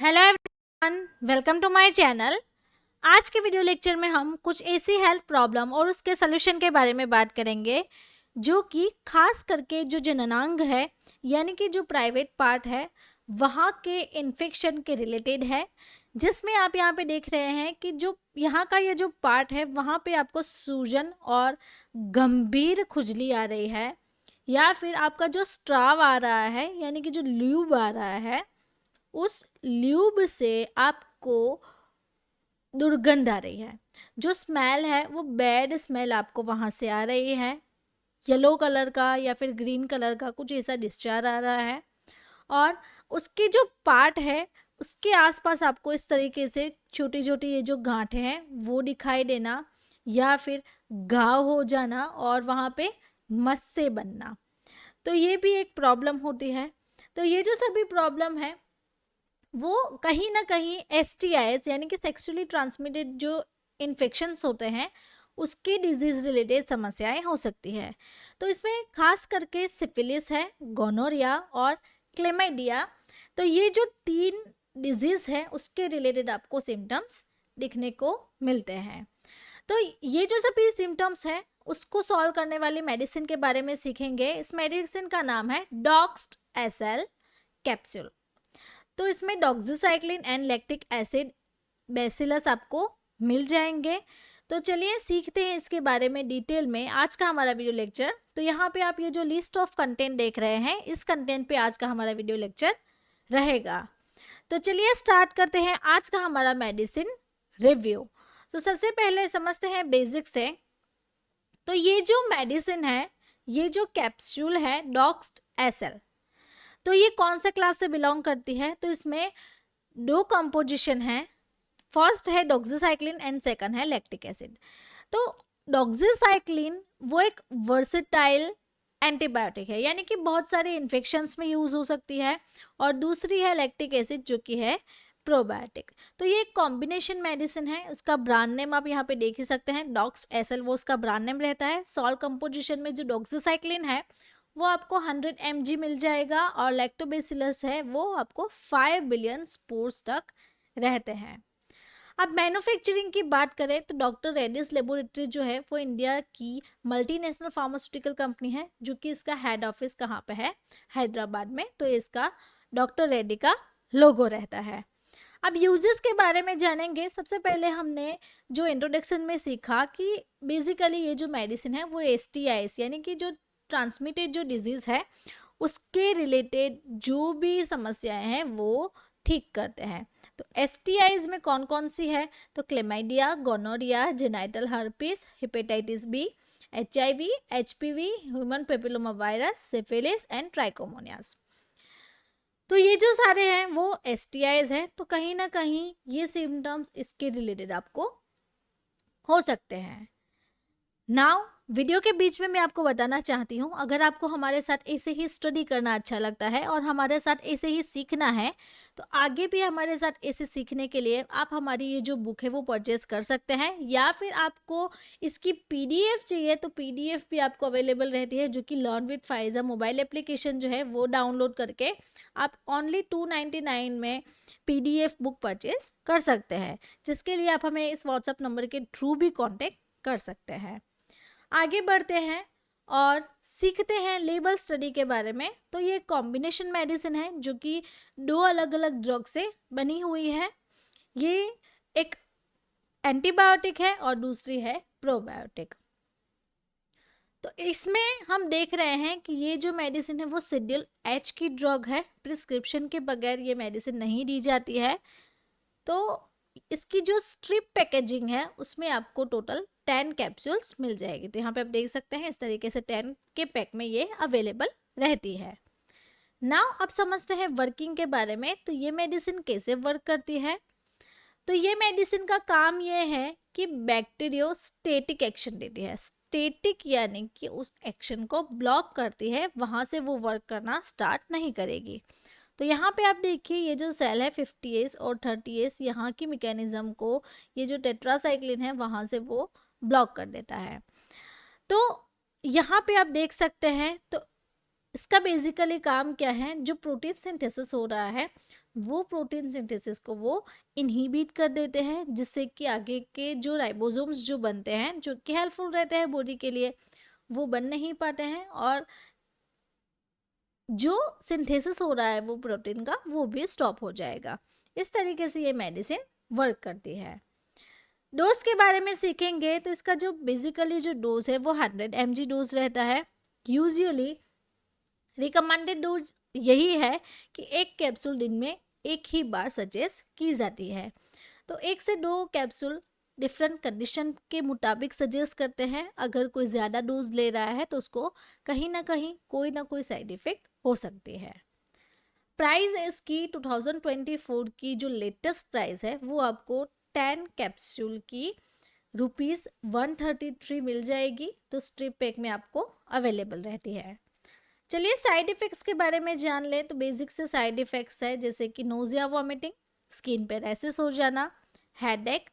Hello everyone, welcome to my channel. आज के video lecture में हम कुछ ऐसी हेल्थ प्रॉब्लम और उसके सलूशन के बारे में बात करेंगे जो कि खास करके जो जननांग है यानी कि जो प्राइवेट पार्ट है वहाँ के इन्फेक्शन के रिलेटेड है, जिसमें आप यहाँ पे देख रहे हैं कि जो यहाँ का ये जो पार्ट है वहाँ पे आपको सूजन और गंभीर खुजली आ रही है, या फिर आपका जो स्ट्राव आ रहा है यानी कि जो ल्यूब आ रहा है उस ल्यूब से आपको दुर्गंध आ रही है। जो स्मेल है वो बैड स्मेल आपको वहाँ से आ रही है, येलो कलर का या फिर ग्रीन कलर का कुछ ऐसा डिस्चार्ज आ रहा है। और उसकी जो पार्ट है उसके आसपास आपको इस तरीके से छोटी छोटी ये जो गांठें हैं वो दिखाई देना, या फिर घाव हो जाना और वहाँ पे मस्से बनना, तो ये भी एक प्रॉब्लम होती है। तो ये जो सभी प्रॉब्लम है वो कहीं ना कहीं STIs यानी कि सेक्सुअली ट्रांसमिटेड जो इन्फेक्शंस होते हैं उसकी डिजीज रिलेटेड समस्याएं हो सकती है। तो इसमें खास करके सिफिलिस है, गोनोरिया और क्लेमाइडिया। तो ये जो 3 डिजीज है उसके रिलेटेड आपको सिम्टम्स दिखने को मिलते हैं। तो ये जो सभी सिम्टम्स है उसको सॉल्व करने वाली मेडिसिन के बारे में सीखेंगे। इस मेडिसिन का नाम है डॉक्स्ट SL कैप्सूल। तो इसमें doxycycline and lactic acid bacillus आपको मिल जाएंगे। तो चलिए सीखते हैं इसके बारे में डिटेल में आज का हमारा वीडियो लेक्चर। तो यहाँ पे आप ये जो लिस्ट ऑफ कंटेंट देख रहे हैं इस कंटेंट पे आज का हमारा वीडियो लेक्चर रहेगा। तो चलिए स्टार्ट करते हैं आज का हमारा मेडिसिन रिव्यू। तो सबसे पहले समझते हैं बेसिक्स से। तो ये जो मेडिसिन है, ये जो कैप्सूल है डॉक्स्ट SL, तो ये कौन सा क्लास से बिलोंग करती है? तो इसमें 2 कंपोजिशन है, फर्स्ट है डॉक्सीसाइक्लिन एंड सेकंड है लैक्टिक एसिड। तो डॉक्सीसाइक्लिन वो एक वर्सेटाइल एंटीबायोटिक है यानी कि बहुत सारे इन्फेक्शंस में यूज हो सकती है, और दूसरी है लैक्टिक एसिड जो कि है प्रोबायोटिक। तो ये एक कॉम्बिनेशन मेडिसिन है। उसका ब्रांड नेम आप यहाँ पे देख ही सकते हैं, डॉक्स SL वो उसका ब्रांड नेम रहता है। सॉल्ट कंपोजिशन में जो डॉक्सीसाइक्लिन है वो आपको 100 mg मिल जाएगा, और लैक्टोबैसिलस है वो आपको 5 बिलियन स्पोर्स तक रहते हैं। अब मैन्युफैक्चरिंग की बात करें तो डॉक्टर रेड्डीज लेबोरेटरी जो है वो इंडिया की मल्टीनेशनल फार्मास्यूटिकल कंपनी है, जो कि इसका हेड ऑफिस कहाँ पे है? हैदराबाद में। तो इसका डॉक्टर रेड्डी का लोगो रहता है। अब यूजेस के बारे में जानेंगे। सबसे पहले हमने जो इंट्रोडक्शन में सीखा कि बेसिकली ये जो मेडिसिन है वो STIs यानी कि जो ट्रांसमिटेड जो डिजीज है उसके रिलेटेड जो भी समस्याएं हैं वो ठीक करते हैं। तो STIs में कौन कौन सी है? तो chlamydia, gonorrhoea, genital herpes, hepatitis B, HIV, HPV, human papilloma virus, syphilis and trichomoniasis. तो ये जो सारे हैं वो STIs हैं। तो कहीं ना कहीं ये सिम्टम्स इसके रिलेटेड आपको हो सकते हैं। नाउ वीडियो के बीच में मैं आपको बताना चाहती हूँ, अगर आपको हमारे साथ ऐसे ही स्टडी करना अच्छा लगता है और हमारे साथ ऐसे ही सीखना है तो आगे भी हमारे साथ ऐसे सीखने के लिए आप हमारी ये जो बुक है वो परचेज कर सकते हैं, या फिर आपको इसकी PDF चाहिए तो PDF भी आपको अवेलेबल रहती है, जो कि learn with Pfizer mobile application जो है वो डाउनलोड करके आप ओनली 299 में PDF बुक परचेज कर सकते हैं, जिसके लिए आप हमें इस व्हाट्सएप नंबर के थ्रू भी कॉन्टेक्ट कर सकते हैं। आगे बढ़ते हैं और सीखते हैं लेबल स्टडी के बारे में। तो ये कॉम्बिनेशन मेडिसिन है जो कि 2 अलग अलग ड्रग से बनी हुई है। ये एक एंटीबायोटिक है और दूसरी है प्रोबायोटिक। तो इसमें हम देख रहे हैं कि ये जो मेडिसिन है वो शेड्यूल H की ड्रग है, प्रिस्क्रिप्शन के बगैर ये मेडिसिन नहीं दी जाती है। तो इसकी जो स्ट्रिप पैकेजिंग है उसमें आपको टोटल 10 कैप्सूल्स मिल जाएगी। तो यहाँ पे आप देख सकते हैं इस तरीके से 10 के पैक में ये अवेलेबल रहती है। नाउ अब समझते हैं वर्किंग के बारे में। तो ये मेडिसिन कैसे वर्क करती है? तो ये मेडिसिन का काम ये है कि बैक्टीरियोस्टेटिक एक्शन देती है। स्टेटिक यानी कि उस एक्शन को ब्लॉक करती है, वहां से वो वर्क करना स्टार्ट नहीं करेगी। तो यहाँ पे आप देखिए ये जो सेल है 50S और 30S, यहाँ की मैकेनिज्म को ये जो टेट्रासाइक्लिन है वहाँ से वो ब्लॉक कर देता है। तो यहाँ पे आप देख सकते हैं तो इसका बेसिकली काम क्या है, जो प्रोटीन सिंथेसिस हो रहा है वो प्रोटीन सिंथेसिस को वो इनहिबिट कर देते हैं, जिससे कि आगे के जो राइबोसोम्स जो बनते हैं, जो कि हेल्पफुल रहते हैं बॉडी के लिए, वो बन नहीं पाते हैं, और जो सिंथेसिस हो रहा है वो प्रोटीन का, वो भी स्टॉप हो जाएगा। इस तरीके से ये मेडिसिन वर्क करती है। डोज के बारे में सीखेंगे तो इसका जो बेसिकली जो डोज है वो 100 mg डोज रहता है। यूजुअली रिकमेंडेड डोज यही है कि एक कैप्सूल दिन में एक ही बार सजेस्ट की जाती है। तो 1 से 2 कैप्सूल डिफरेंट कंडीशन के मुताबिक सजेस्ट करते हैं। अगर कोई ज़्यादा डोज ले रहा है तो उसको कहीं ना कोई साइड इफ़ेक्ट हो सकती है। प्राइस इसकी 2024 की जो लेटेस्ट प्राइस है वो आपको 10 कैप्सूल की ₹133 मिल जाएगी। तो स्ट्रिप पैक में आपको अवेलेबल रहती है। चलिए साइड इफ़ेक्ट्स के बारे में जान लें। तो बेसिक से साइड इफ़ेक्ट्स है जैसे कि नोजिया, वॉमिटिंग, स्किन पे रैसेस हो जाना, हेडेक,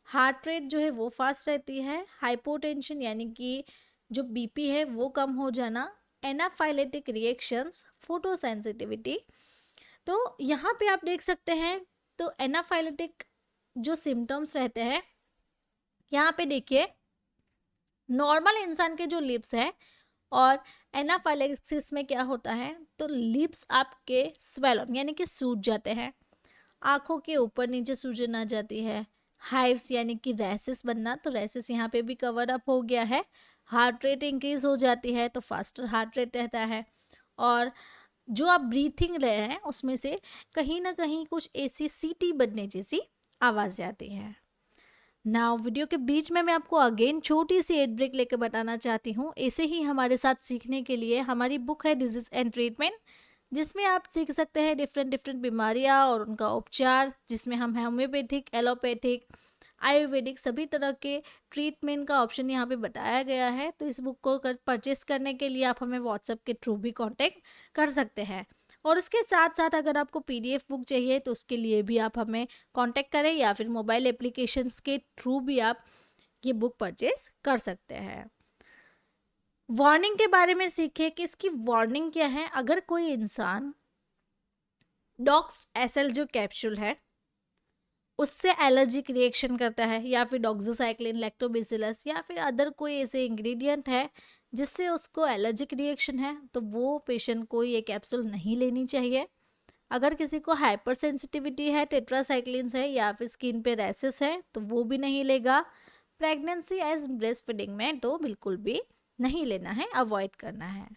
हार्ट रेट जो है वो फास्ट रहती है, हाइपोटेंशन यानी कि जो बीपी है वो कम हो जाना, एनाफाइलेटिक रिएक्शंस, फोटो सेंसिटिविटी। तो यहाँ पे आप देख सकते हैं, तो एनाफाइलेटिक जो सिम्टम्स रहते हैं, यहाँ पे देखिए नॉर्मल इंसान के जो लिप्स है, और एनाफाइलेक्सिस में क्या होता है, तो लिप्स आपके स्वेलन यानी कि सूज जाते हैं, आंखों के ऊपर नीचे सूजन आ जाती है, हाइव्स यानी कि रैसेस बनना, तो रैसेस यहाँ पे भी कवर अप हो गया है, हार्ट रेट इंक्रीज हो जाती है, तो फास्टर हार्ट रेट रहता है, और जो आप ब्रीथिंग ले रहे हैं उसमें से कहीं ना कहीं कुछ ऐसी सीटी बनने जैसी आवाज़ आती है। नाउ वीडियो के बीच में मैं आपको अगेन छोटी सी एड ब्रेक लेकर बताना चाहती हूँ। ऐसे ही हमारे साथ सीखने के लिए हमारी बुक है डिजीज एंड ट्रीटमेंट, जिसमें आप सीख सकते हैं डिफरेंट बिमारियाँ और उनका उपचार, जिसमें हम होम्योपैथिक, एलोपैथिक, आयुर्वेदिक सभी तरह के ट्रीटमेंट का ऑप्शन यहाँ पे बताया गया है। तो इस बुक को परचेस करने के लिए आप हमें व्हाट्सएप के थ्रू भी कांटेक्ट कर सकते हैं, और उसके साथ साथ अगर आपको पीडीएफ बुक चाहिए तो उसके लिए भी आप हमें कांटेक्ट करें, या फिर मोबाइल एप्लीकेशंस के थ्रू भी आप ये बुक परचेस कर सकते हैं। वार्निंग के बारे में सीखे कि इसकी वार्निंग क्या है। अगर कोई इंसान डॉक्स एसएल जो कैप्सूल है उससे एलर्जिक रिएक्शन करता है, या फिर डॉक्साइक्लिन, लैक्टोबैसिलस, या फिर अदर कोई ऐसे इंग्रेडिएंट है जिससे उसको एलर्जिक रिएक्शन है, तो वो पेशेंट को ये कैप्सूल नहीं लेनी चाहिए। अगर किसी को हाइपर सेंसिटिविटी है, टेट्रासाइक्लिन है, या फिर स्किन पे रैसेस है, तो वो भी नहीं लेगा। प्रेगनेंसी एज ब्रेस्ट फीडिंग में तो बिल्कुल भी नहीं लेना है, अवॉइड करना है।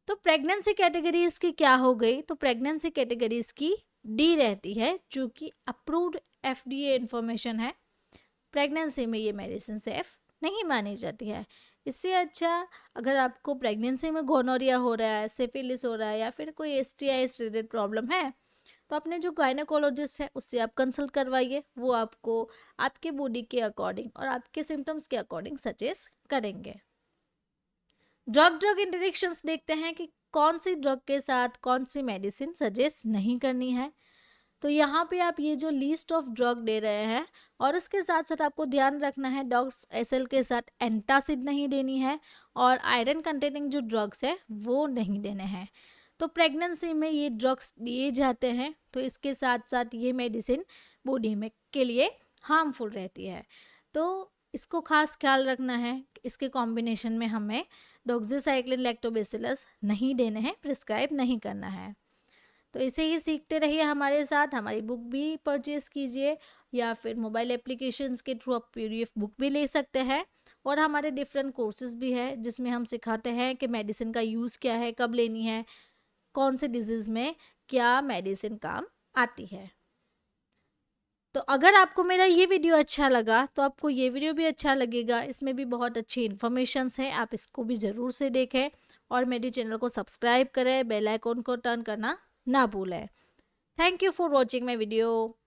तो प्रेगनेंसी कैटेगरीज की क्या हो गई, तो प्रेगनेंसी कैटेगरीज की डी रहती है, जो कि अप्रूव्ड एफडीए इंफॉर्मेशन है। प्रेगनेंसी में ये मेडिसिन सेफ नहीं मानी जाती है। इससे अच्छा अगर आपको प्रेगनेंसी में गोनोरिया हो रहा है, सिफिलिस हो रहा है, या फिर कोई एसटीआई रिलेटेड प्रॉब्लम है, तो अपने जो गायनेकोलॉजिस्ट है उससे आप कंसल्ट करवाइए। वो आपको आपके बॉडी के अकॉर्डिंग और आपके सिम्टम्स के अकॉर्डिंग सजेस्ट करेंगे। ड्रग इंटरेक्शंस देखते हैं कि कौन सी ड्रग के साथ कौन सी मेडिसिन सजेस्ट नहीं करनी है। तो यहाँ पे आप ये जो लिस्ट ऑफ ड्रग दे रहे हैं, और इसके साथ साथ आपको ध्यान रखना है डॉक्स एसएल के साथ एंटासिड नहीं देनी है, और आयरन कंटेनिंग जो ड्रग्स है वो नहीं देने हैं। तो प्रेगनेंसी में ये ड्रग्स दिए जाते हैं, तो इसके साथ साथ ये मेडिसिन बॉडी में के लिए हार्मफुल रहती है। तो इसको खास ख्याल रखना है। इसके कॉम्बिनेशन में हमें डॉक्साइक्लिन, लैक्टोबैसिलस नहीं देने हैं, प्रिस्क्राइब नहीं करना है। तो इसे ही सीखते रहिए हमारे साथ। हमारी बुक भी परचेज़ कीजिए, या फिर मोबाइल एप्लीकेशंस के थ्रू आप पीडीएफ बुक भी ले सकते हैं। और हमारे डिफरेंट कोर्सेज भी है जिसमें हम सिखाते हैं कि मेडिसिन का यूज़ क्या है, कब लेनी है, कौन से डिजीज़ में क्या मेडिसिन काम आती है। तो अगर आपको मेरा ये वीडियो अच्छा लगा तो आपको ये वीडियो भी अच्छा लगेगा। इसमें भी बहुत अच्छी इन्फॉर्मेशंस है, आप इसको भी ज़रूर से देखें, और मेरे चैनल को सब्सक्राइब करें, बेल आइकॉन को टर्न करना ना भूलें। Thank you for watching my video.